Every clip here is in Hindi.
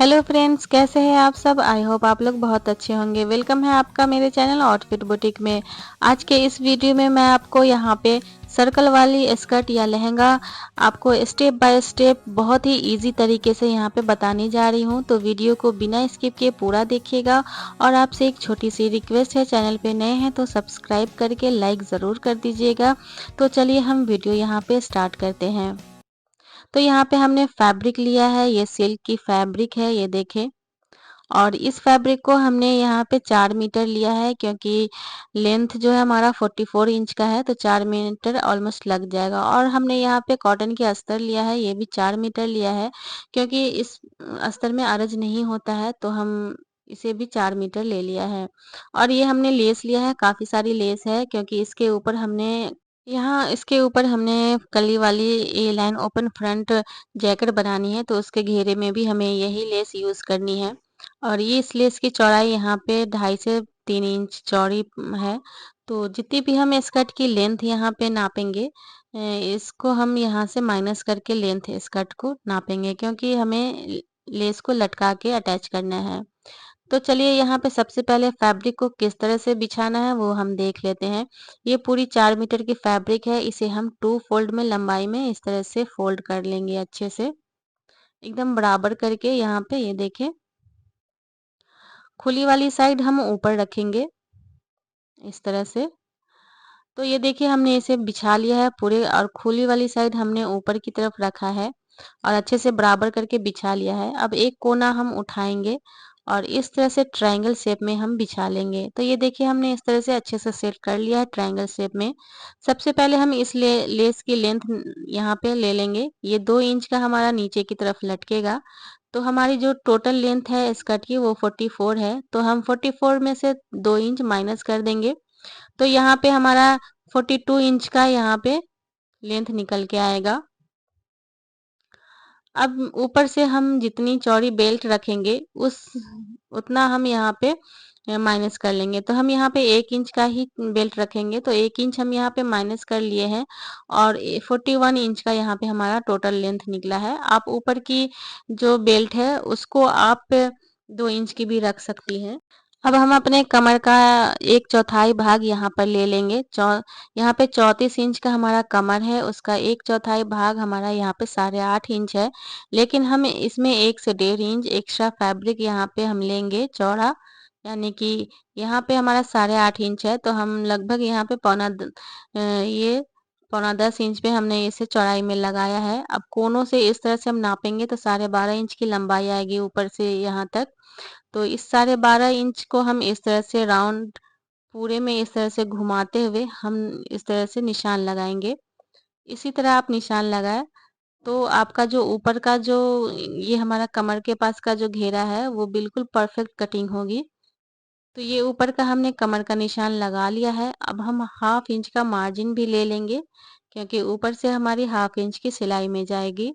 हेलो फ्रेंड्स, कैसे हैं आप सब। आई होप आप लोग बहुत अच्छे होंगे। वेलकम है आपका मेरे चैनल आउटफिट बुटीक में। आज के इस वीडियो में मैं आपको यहाँ पे सर्कल वाली स्कर्ट या लहंगा आपको स्टेप बाय स्टेप बहुत ही इजी तरीके से यहाँ पे बताने जा रही हूँ। तो वीडियो को बिना स्किप किए पूरा देखिएगा। और आपसे एक छोटी सी रिक्वेस्ट है, चैनल पे नए हैं तो सब्सक्राइब करके लाइक ज़रूर कर दीजिएगा। तो चलिए हम वीडियो यहाँ पे स्टार्ट करते हैं। तो यहाँ पे हमने फैब्रिक लिया है, ये सिल्क की फैब्रिक है, ये देखें। और इस फैब्रिक को हमने यहाँ पे 4 मीटर लिया है, क्योंकि लेंथ जो है हमारा 44 इंच का है, तो 4 मीटर ऑलमोस्ट लग जाएगा। और हमने यहाँ पे कॉटन के अस्तर लिया है, ये भी 4 मीटर लिया है, क्योंकि इस अस्तर में अरज नहीं होता है, तो हम इसे भी 4 मीटर ले लिया है। और ये हमने लेस लिया है, काफ़ी सारी लेस है, क्योंकि इसके ऊपर हमने कली वाली ये लाइन ओपन फ्रंट जैकेट बनानी है, तो उसके घेरे में भी हमें यही लेस यूज़ करनी है। और ये इस लेस की चौड़ाई यहाँ पे 2.5 से 3 इंच चौड़ी है। तो जितनी भी हम स्कर्ट की लेंथ यहाँ पे नापेंगे, इसको हम यहाँ से माइनस करके लेंथ स्कर्ट को नापेंगे, क्योंकि हमें लेस को लटका के अटैच करना है। तो चलिए यहाँ पे सबसे पहले फैब्रिक को किस तरह से बिछाना है वो हम देख लेते हैं। ये पूरी 4 मीटर की फैब्रिक है, इसे हम 2 फोल्ड में लंबाई में इस तरह से फोल्ड कर लेंगे अच्छे से, एकदम बराबर करके। यहाँ पे ये देखें, खुली वाली साइड हम ऊपर रखेंगे इस तरह से। तो ये देखिए हमने इसे बिछा लिया है पूरे, और खुली वाली साइड हमने ऊपर की तरफ रखा है और अच्छे से बराबर करके बिछा लिया है। अब एक कोना हम उठाएंगे और इस तरह से ट्रायंगल शेप में हम बिछा लेंगे। तो ये देखिए हमने इस तरह से अच्छे से सेट कर लिया है ट्रायंगल शेप में। सबसे पहले हम इस लेस की लेंथ यहाँ पे ले लेंगे। ये 2 इंच का हमारा नीचे की तरफ लटकेगा। तो हमारी जो टोटल लेंथ है स्कर्ट की वो 44 है, तो हम 44 में से 2 इंच माइनस कर देंगे। तो यहाँ पे हमारा 42 इंच का यहाँ पे लेंथ निकल के आएगा। अब ऊपर से हम जितनी चौड़ी बेल्ट रखेंगे उस उतना हम यहाँ पे माइनस कर लेंगे। तो हम यहाँ पे 1 इंच का ही बेल्ट रखेंगे, तो 1 इंच हम यहाँ पे माइनस कर लिए हैं। और 41 इंच का यहाँ पे हमारा टोटल लेंथ निकला है। आप ऊपर की जो बेल्ट है उसको आप 2 इंच की भी रख सकती हैं। अब हम अपने कमर का 1/4 भाग यहाँ पर ले लेंगे। यहाँ पे 34 इंच का हमारा कमर है, उसका 1/4 भाग हमारा यहाँ पे 8.5 इंच है। लेकिन हम इसमें 1 से 1.5 इंच एक्स्ट्रा फैब्रिक यहाँ पे हम लेंगे चौड़ा, यानी कि यहाँ पे हमारा 8.5 इंच है, तो हम लगभग यहाँ पे ये पौना 10 इंच पे हमने इसे चौड़ाई में लगाया है। अब कोनों से इस तरह से हम नापेंगे तो 12.5 इंच की लंबाई आएगी ऊपर से यहाँ तक। तो इस 12.5 इंच को हम इस तरह से राउंड पूरे में इस तरह से घुमाते हुए हम इस तरह से निशान लगाएंगे। इसी तरह आप निशान लगाए तो आपका जो ऊपर का जो ये हमारा कमर के पास का जो घेरा है वो बिल्कुल परफेक्ट कटिंग होगी। तो ये ऊपर का हमने कमर का निशान लगा लिया है। अब हम हाफ इंच का मार्जिन भी ले लेंगे, क्योंकि ऊपर से हमारी हाफ इंच की सिलाई में जाएगी।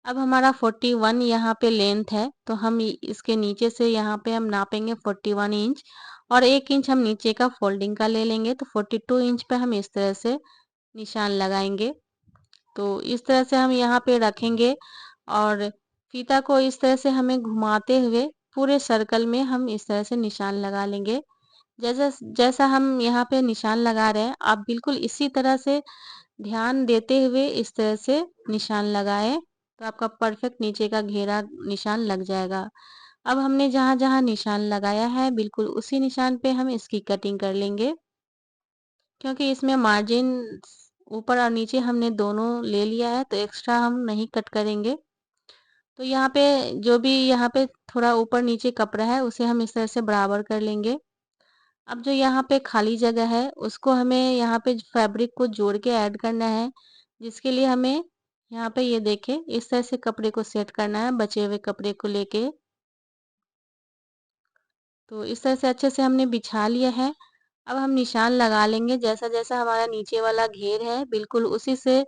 अब हमारा 41 यहाँ पे लेंथ है, तो हम इसके नीचे से यहाँ पे हम नापेंगे 41 इंच, और 1 इंच हम नीचे का फोल्डिंग का ले लेंगे। तो 42 इंच पे हम इस तरह से निशान लगाएंगे। तो इस तरह से हम यहाँ पे रखेंगे और फीता को इस तरह से हमें घुमाते हुए पूरे सर्कल में हम इस तरह से निशान लगा लेंगे। जैसा जैसा हम यहाँ पे निशान लगा रहे हैं, आप बिल्कुल इसी तरह से ध्यान देते हुए इस तरह से निशान लगाएं, तो आपका परफेक्ट नीचे का घेरा निशान लग जाएगा। अब हमने जहाँ जहाँ निशान लगाया है बिल्कुल उसी निशान पे हम इसकी कटिंग कर लेंगे, क्योंकि इसमें मार्जिन ऊपर और नीचे हमने दोनों ले लिया है, तो एक्स्ट्रा हम नहीं कट करेंगे। तो यहाँ पे जो भी यहाँ पे थोड़ा ऊपर नीचे कपड़ा है उसे हम इस तरह से बराबर कर लेंगे। अब जो यहाँ पे खाली जगह है उसको हमें यहाँ पे फैब्रिक को जोड़ के ऐड करना है, जिसके लिए हमें यहाँ पे ये देखें इस तरह से कपड़े को सेट करना है बचे हुए कपड़े को लेके। तो इस तरह से अच्छे से हमने बिछा लिया है। अब हम निशान लगा लेंगे, जैसा जैसा हमारा नीचे वाला घेर है बिल्कुल उसी से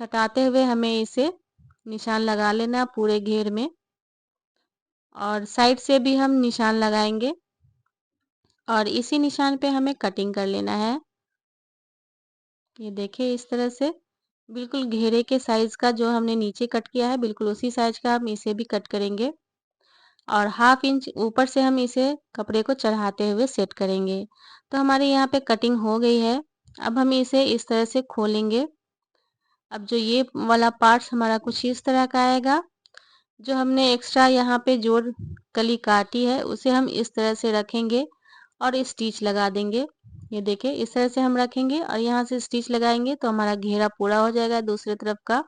सटाते हुए हमें इसे निशान लगा लेना पूरे घेर में। और साइड से भी हम निशान लगाएंगे और इसी निशान पे हमें कटिंग कर लेना है। ये देखिए इस तरह से। बिल्कुल घेरे के साइज़ का जो हमने नीचे कट किया है, बिल्कुल उसी साइज़ का हम इसे भी कट करेंगे और हाफ इंच ऊपर से हम इसे कपड़े को चढ़ाते हुए सेट करेंगे। तो हमारे यहाँ पे कटिंग हो गई है। अब हम इसे इस तरह से खोलेंगे। अब जो ये वाला पार्ट्स हमारा कुछ इस तरह का आएगा। जो हमने एक्स्ट्रा यहाँ पे जोड़ कली काटी है, उसे हम इस तरह से रखेंगे और स्टिच लगा देंगे। ये देखिए इस तरह से हम रखेंगे और यहाँ से स्टिच लगाएंगे तो हमारा घेरा पूरा हो जाएगा दूसरी तरफ का।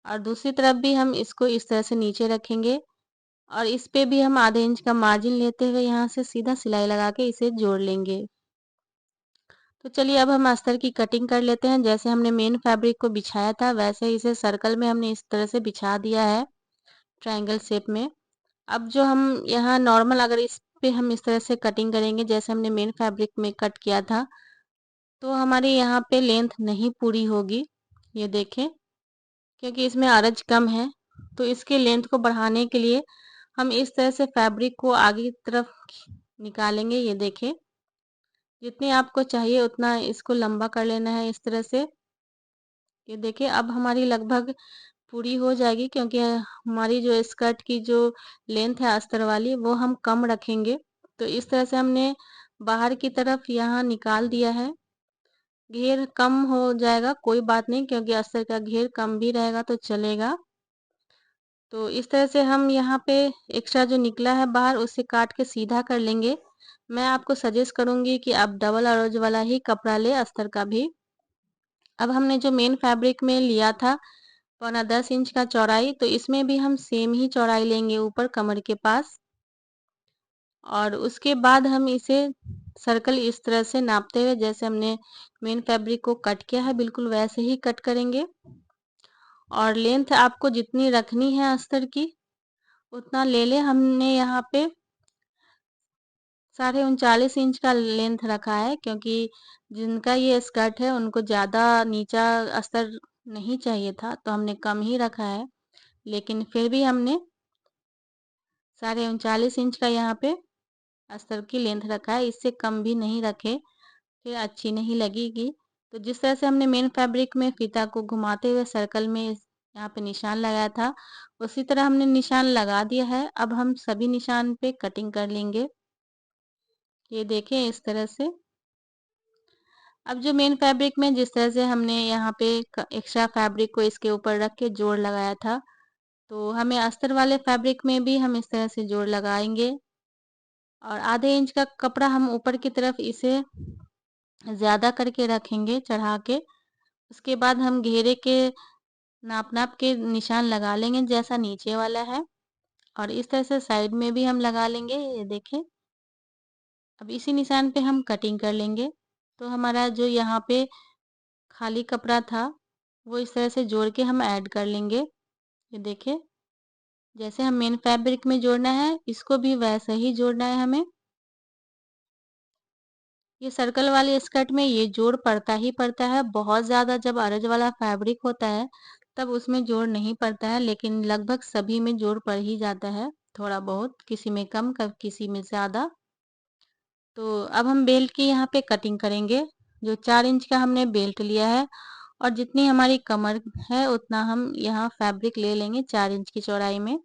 और दूसरी तरफ भी हम इसको इस तरह से नीचे रखेंगे और इस पे भी हम आधे इंच का मार्जिन लेते हुए यहाँ से सीधा सिलाई लगा के इसे जोड़ लेंगे। तो चलिए अब हम अस्तर की कटिंग कर लेते हैं। जैसे हमने मेन फैब्रिक को बिछाया था वैसे ही इसे सर्कल में हमने इस तरह से बिछा दिया है ट्रायंगल शेप में। अब जो हम यहाँ नॉर्मल अगर इस पे हम इस तरह से कटिंग करेंगे जैसे हमने मेन फैब्रिक में कट किया था, तो हमारे यहाँ पे लेंथ नहीं पूरी होगी। ये देखें, क्योंकि इसमें आरज कम है, तो इसके लेंथ को बढ़ाने के लिए हम इस तरह से फैब्रिक को आगे की तरफ निकालेंगे। ये देखें, जितनी आपको चाहिए उतना इसको लंबा कर लेना है इस तरह से। ये देखिए अब हमारी लगभग पूरी हो जाएगी, क्योंकि हमारी जो स्कर्ट की जो लेंथ है अस्तर वाली वो हम कम रखेंगे। तो इस तरह से हमने बाहर की तरफ यहाँ निकाल दिया है। घेर कम हो जाएगा कोई बात नहीं, क्योंकि अस्तर का घेर कम भी रहेगा तो चलेगा। तो इस तरह से हम यहाँ पे एक्स्ट्रा जो निकला है बाहर उसे काट के सीधा कर लेंगे। मैं आपको सजेस्ट करूंगी कि आप डबल अरोज वाला ही कपड़ा ले अस्तर का भी। अब हमने जो मेन फैब्रिक में लिया था 9.25 इंच का चौड़ाई, तो इसमें भी हम सेम ही चौड़ाई लेंगे ऊपर कमर के पास। और उसके बाद हम इसे सर्कल इस तरह से नापते हुए जैसे हमने मेन फैब्रिक को कट किया है बिल्कुल वैसे ही कट करेंगे। और लेंथ आपको जितनी रखनी है अस्तर की उतना ले ले। हमने यहाँ पे 39.5 इंच का लेंथ रखा है, क्योंकि जिनका ये स्कर्ट है उनको ज़्यादा नीचा अस्तर नहीं चाहिए था, तो हमने कम ही रखा है। लेकिन फिर भी हमने 39.5 इंच का यहाँ पे अस्तर की लेंथ रखा है, इससे कम भी नहीं रखे, फिर अच्छी नहीं लगेगी। तो जिस तरह से हमने मेन फैब्रिक में फीता को घुमाते हुए सर्कल में यहाँ पे निशान लगाया था, उसी तरह हमने निशान लगा दिया है। अब हम सभी निशान पे कटिंग कर लेंगे। ये देखें इस तरह से। अब जो मेन फैब्रिक में जिस तरह से हमने यहाँ पे एक्स्ट्रा फैब्रिक को इसके ऊपर रख के जोड़ लगाया था, तो हमें अस्तर वाले फैब्रिक में भी हम इस तरह से जोड़ लगाएंगे। और आधे इंच का कपड़ा हम ऊपर की तरफ इसे ज़्यादा करके रखेंगे चढ़ा के। उसके बाद हम घेरे के नाप नाप के निशान लगा लेंगे जैसा नीचे वाला है, और इस तरह से साइड में भी हम लगा लेंगे। ये देखें, अब इसी निशान पे हम कटिंग कर लेंगे। तो हमारा जो यहाँ पे खाली कपड़ा था वो इस तरह से जोड़ के हम ऐड कर लेंगे। ये देखिए, जैसे हम मेन फैब्रिक में जोड़ना है इसको भी वैसे ही जोड़ना है हमें। ये सर्कल वाली स्कर्ट में ये जोड़ पड़ता ही पड़ता है। बहुत ज़्यादा जब अरज वाला फैब्रिक होता है तब उसमें जोड़ नहीं पड़ता है, लेकिन लगभग सभी में जोड़ पड़ ही जाता है, थोड़ा बहुत, किसी में कम किसी में ज़्यादा। तो अब हम बेल्ट की यहाँ पे कटिंग करेंगे। जो 4 इंच का हमने बेल्ट लिया है और जितनी हमारी कमर है उतना हम यहाँ फैब्रिक ले लेंगे 4 इंच की चौड़ाई में।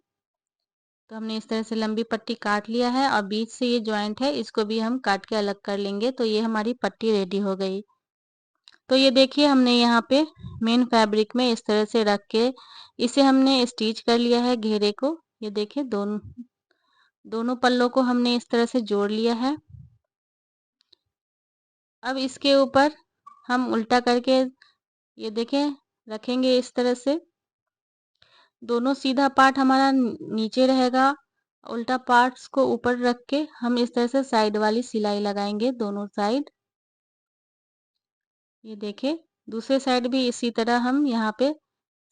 तो हमने इस तरह से लंबी पट्टी काट लिया है और बीच से ये जॉइंट है इसको भी हम काट के अलग कर लेंगे। तो ये हमारी पट्टी रेडी हो गई। तो ये देखिए हमने यहाँ पे मेन फैब्रिक में इस तरह से रख के इसे हमने स्टिच कर लिया है घेरे को। ये देखिए दोनों पल्लों को हमने इस तरह से जोड़ लिया है। अब इसके ऊपर हम उल्टा करके ये देखें रखेंगे इस तरह से। दोनों सीधा पार्ट हमारा नीचे रहेगा, उल्टा पार्ट्स को ऊपर रख के हम इस तरह से साइड वाली सिलाई लगाएंगे दोनों साइड। ये देखें, दूसरे साइड भी इसी तरह हम यहाँ पे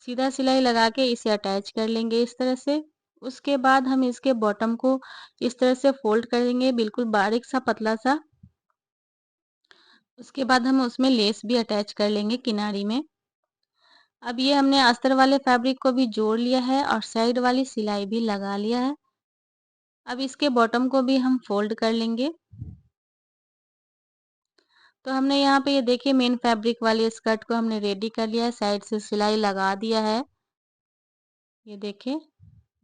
सीधा सिलाई लगा के इसे अटैच कर लेंगे इस तरह से। उसके बाद हम इसके बॉटम को इस तरह से फोल्ड करेंगे बिल्कुल बारीक सा पतला सा। उसके बाद हम उसमें लेस भी अटैच कर लेंगे किनारी में। अब ये हमने अस्तर वाले फैब्रिक को भी जोड़ लिया है और साइड वाली सिलाई भी लगा लिया है। अब इसके बॉटम को भी हम फोल्ड कर लेंगे। तो हमने यहाँ पे ये देखिए मेन फैब्रिक वाली स्कर्ट को हमने रेडी कर लिया है, साइड से सिलाई लगा दिया है। ये देखिए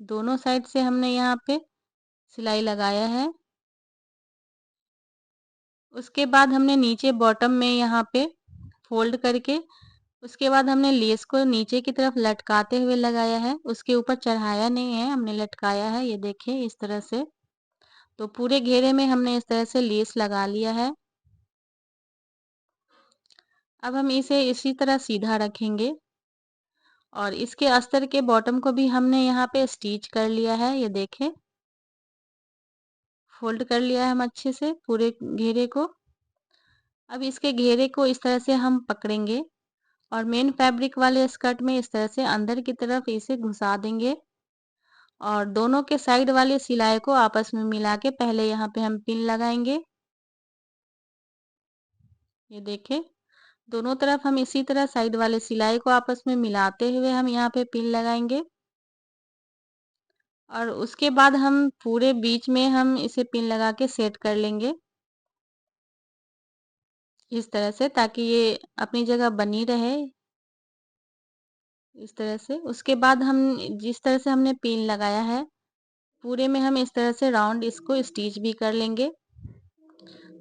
दोनों साइड से हमने यहाँ पे सिलाई लगाया है। उसके बाद हमने नीचे बॉटम में यहाँ पे फोल्ड करके उसके बाद हमने लेस को नीचे की तरफ लटकाते हुए लगाया है, उसके ऊपर चढ़ाया नहीं है, हमने लटकाया है। ये देखिए इस तरह से। तो पूरे घेरे में हमने इस तरह से लेस लगा लिया है। अब हम इसे इसी तरह सीधा रखेंगे और इसके अस्तर के बॉटम को भी हमने यहाँ पे स्टिच कर लिया है। ये देखें फोल्ड कर लिया है हम अच्छे से पूरे घेरे को। अब इसके घेरे को इस तरह से हम पकड़ेंगे और मेन फैब्रिक वाले स्कर्ट में इस तरह से अंदर की तरफ इसे घुसा देंगे और दोनों के साइड वाले सिलाई को आपस में मिला के पहले यहाँ पे हम पिन लगाएंगे। ये देखें दोनों तरफ हम इसी तरह साइड वाले सिलाई को आपस में मिलाते हुए हम यहाँ पे पिन लगाएंगे और उसके बाद हम पूरे बीच में हम इसे पिन लगा के सेट कर लेंगे इस तरह से, ताकि ये अपनी जगह बनी रहे इस तरह से। उसके बाद हम जिस तरह से हमने पिन लगाया है पूरे में हम इस तरह से राउंड इसको स्टिच भी कर लेंगे।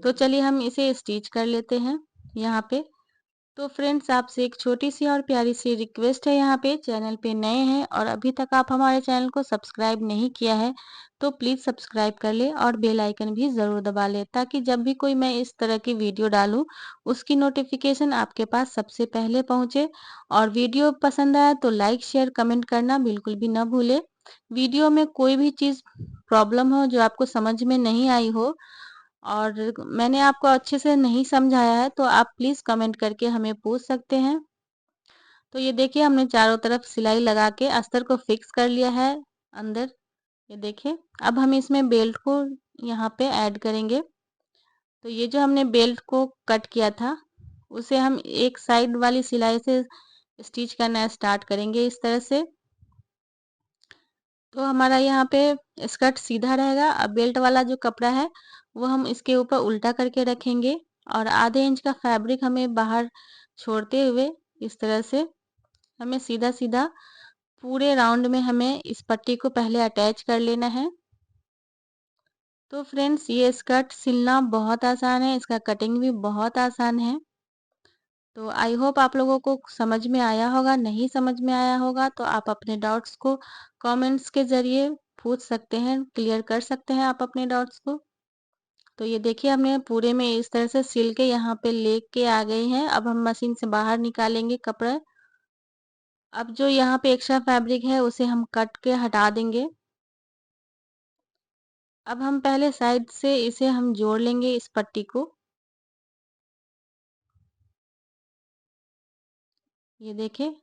तो चलिए हम इसे स्टिच कर लेते हैं यहाँ पे। तो फ्रेंड्स आपसे एक छोटी सी और प्यारी सी रिक्वेस्ट है, यहाँ पे चैनल पे नए हैं और अभी तक आप हमारे चैनल को सब्सक्राइब नहीं किया है तो प्लीज़ सब्सक्राइब कर ले और बेल आइकन भी ज़रूर दबा ले, ताकि जब भी कोई मैं इस तरह की वीडियो डालूं उसकी नोटिफिकेशन आपके पास सबसे पहले पहुंचे। और वीडियो पसंद आया तो लाइक शेयर कमेंट करना बिल्कुल भी ना भूले। वीडियो में कोई भी चीज़ प्रॉब्लम हो जो आपको समझ में नहीं आई हो और मैंने आपको अच्छे से नहीं समझाया है तो आप प्लीज़ कमेंट करके हमें पूछ सकते हैं। तो ये देखिए हमने चारों तरफ सिलाई लगा के अस्तर को फिक्स कर लिया है अंदर। ये देखिए अब हम इसमें बेल्ट को यहाँ पे ऐड करेंगे। तो ये जो हमने बेल्ट को कट किया था उसे हम एक साइड वाली सिलाई से स्टिच करना स्टार्ट करेंगे इस तरह से। तो हमारा यहाँ पे स्कर्ट सीधा रहेगा। अब बेल्ट वाला जो कपड़ा है वो हम इसके ऊपर उल्टा करके रखेंगे और आधे इंच का फैब्रिक हमें बाहर छोड़ते हुए इस तरह से हमें सीधा सीधा पूरे राउंड में हमें इस पट्टी को पहले अटैच कर लेना है। तो फ्रेंड्स ये स्कर्ट सिलना बहुत आसान है, इसका कटिंग भी बहुत आसान है। तो आई होप आप लोगों को समझ में आया होगा। नहीं समझ में आया होगा तो आप अपने डाउट्स को कमेंट्स के ज़रिए पूछ सकते हैं, क्लियर कर सकते हैं आप अपने डाउट्स को। तो ये देखिए हमने पूरे में इस तरह से सिल के यहाँ पे लेके आ गए हैं। अब हम मशीन से बाहर निकालेंगे कपड़ा। अब जो यहाँ पे एक्स्ट्रा फैब्रिक है उसे हम कट के हटा देंगे। अब हम पहले साइड से इसे हम जोड़ लेंगे इस पट्टी को। ये देखिए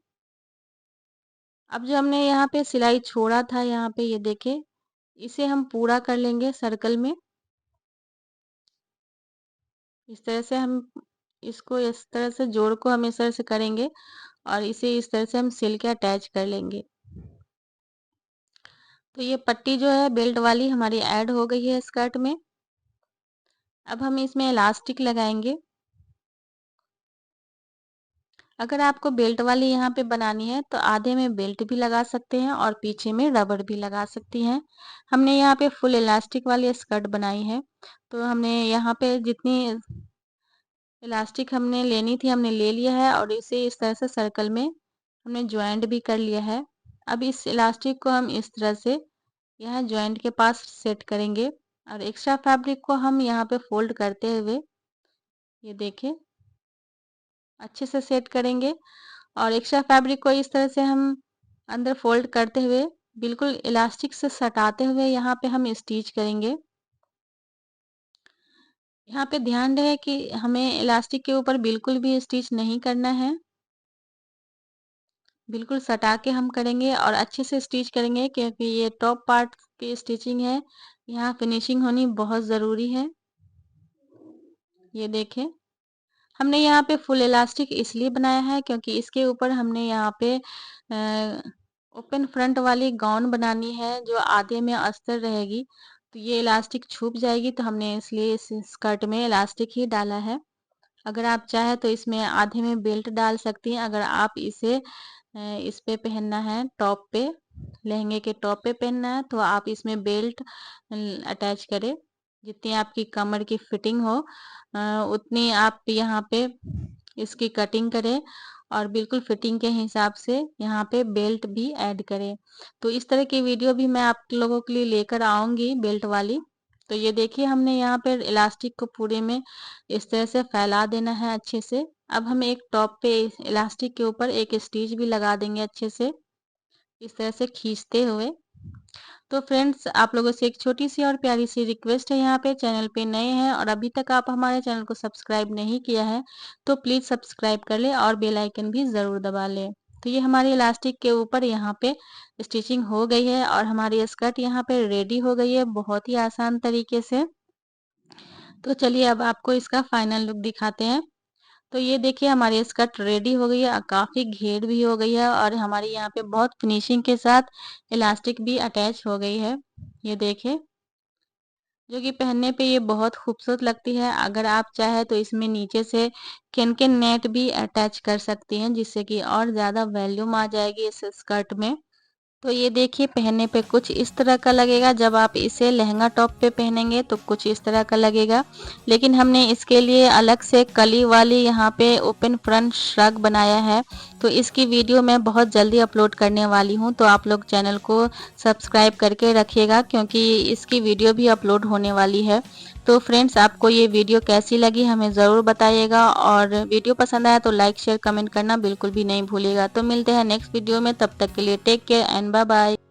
अब जो हमने यहाँ पे सिलाई छोड़ा था यहाँ पे ये देखिए इसे हम पूरा कर लेंगे सर्कल में। इस तरह से हम इसको इस तरह से जोड़ को हम इस तरह से करेंगे और इसे इस तरह से हम सिल के अटैच कर लेंगे। तो ये पट्टी जो है बेल्ट वाली हमारी ऐड हो गई है स्कर्ट में। अब हम इसमें इलास्टिक लगाएंगे। अगर आपको बेल्ट वाली यहाँ पे बनानी है तो आधे में बेल्ट भी लगा सकते हैं और पीछे में रबड़ भी लगा सकती हैं। हमने यहाँ पे फुल इलास्टिक वाली स्कर्ट बनाई है। तो हमने यहाँ पे जितनी इलास्टिक हमने लेनी थी हमने ले लिया है और इसे इस तरह से सर्कल में हमने ज्वाइंट भी कर लिया है। अब इस इलास्टिक को हम इस तरह से यहाँ ज्वाइंट के पास सेट करेंगे और एक्स्ट्रा फैब्रिक को हम यहाँ पे फोल्ड करते हुए ये देखें अच्छे से सेट करेंगे और एक्स्ट्रा फैब्रिक को इस तरह से हम अंदर फोल्ड करते हुए बिल्कुल इलास्टिक से सटाते हुए यहाँ पे हम स्टिच करेंगे। यहाँ पे ध्यान रहे कि हमें इलास्टिक के ऊपर बिल्कुल भी स्टिच नहीं करना है, बिल्कुल सटा के हम करेंगे और अच्छे से स्टिच करेंगे क्योंकि ये टॉप पार्ट की स्टिचिंग है, यहाँ फिनिशिंग होनी बहुत ज़रूरी है। ये देखें हमने यहाँ पे फुल इलास्टिक इसलिए बनाया है क्योंकि इसके ऊपर हमने यहाँ पे ओपन फ्रंट वाली गाउन बनानी है जो आधे में अस्तर रहेगी। तो ये इलास्टिक छूप जाएगी तो हमने इसलिए इस स्कर्ट में इलास्टिक ही डाला है। अगर आप चाहे तो इसमें आधे में बेल्ट डाल सकती हैं। अगर आप इसे इस पे पहनना है, टॉप पे, लहंगे के टॉप पे पहनना है तो आप इसमें बेल्ट अटैच करें। जितनी आपकी कमर की फिटिंग हो उतनी आप यहाँ पे इसकी कटिंग करें और बिल्कुल फिटिंग के हिसाब से यहाँ पे बेल्ट भी ऐड करें। तो इस तरह की वीडियो भी मैं आप लोगों के लिए लेकर आऊंगी बेल्ट वाली। तो ये देखिए हमने यहाँ पे इलास्टिक को पूरे में इस तरह से फैला देना है अच्छे से। अब हम एक टॉप पे इलास्टिक के ऊपर एक स्टिच भी लगा देंगे अच्छे से, इस तरह से खींचते हुए। तो फ्रेंड्स आप लोगों से एक छोटी सी और प्यारी सी रिक्वेस्ट है, यहाँ पे चैनल पे नए हैं और अभी तक आप हमारे चैनल को सब्सक्राइब नहीं किया है तो प्लीज़ सब्सक्राइब कर ले और बेल आइकन भी ज़रूर दबा ले। तो ये हमारी इलास्टिक के ऊपर यहाँ पे स्टिचिंग हो गई है और हमारी स्कर्ट यहाँ पे रेडी हो गई है बहुत ही आसान तरीके से। तो चलिए अब आपको इसका फाइनल लुक दिखाते हैं। तो ये देखिए हमारी स्कर्ट रेडी हो गई है, काफ़ी घेर भी हो गई है और हमारी यहाँ पे बहुत फिनिशिंग के साथ इलास्टिक भी अटैच हो गई है। ये देखिए, जो कि पहनने पे ये बहुत खूबसूरत लगती है। अगर आप चाहे तो इसमें नीचे से केन-केन नेट भी अटैच कर सकती हैं जिससे कि और ज़्यादा वॉल्यूम आ जाएगी इस स्कर्ट में। तो ये देखिए पहनने पे कुछ इस तरह का लगेगा, जब आप इसे लहंगा टॉप पे पहनेंगे तो कुछ इस तरह का लगेगा। लेकिन हमने इसके लिए अलग से कली वाली यहाँ पे ओपन फ्रंट श्रग बनाया है। तो इसकी वीडियो मैं बहुत जल्दी अपलोड करने वाली हूँ, तो आप लोग चैनल को सब्सक्राइब करके रखिएगा क्योंकि इसकी वीडियो भी अपलोड होने वाली है। तो फ्रेंड्स आपको ये वीडियो कैसी लगी हमें ज़रूर बताइएगा और वीडियो पसंद आया तो लाइक शेयर कमेंट करना बिल्कुल भी नहीं भूलिएगा। तो मिलते हैं नेक्स्ट वीडियो में, तब तक के लिए take care and bye bye.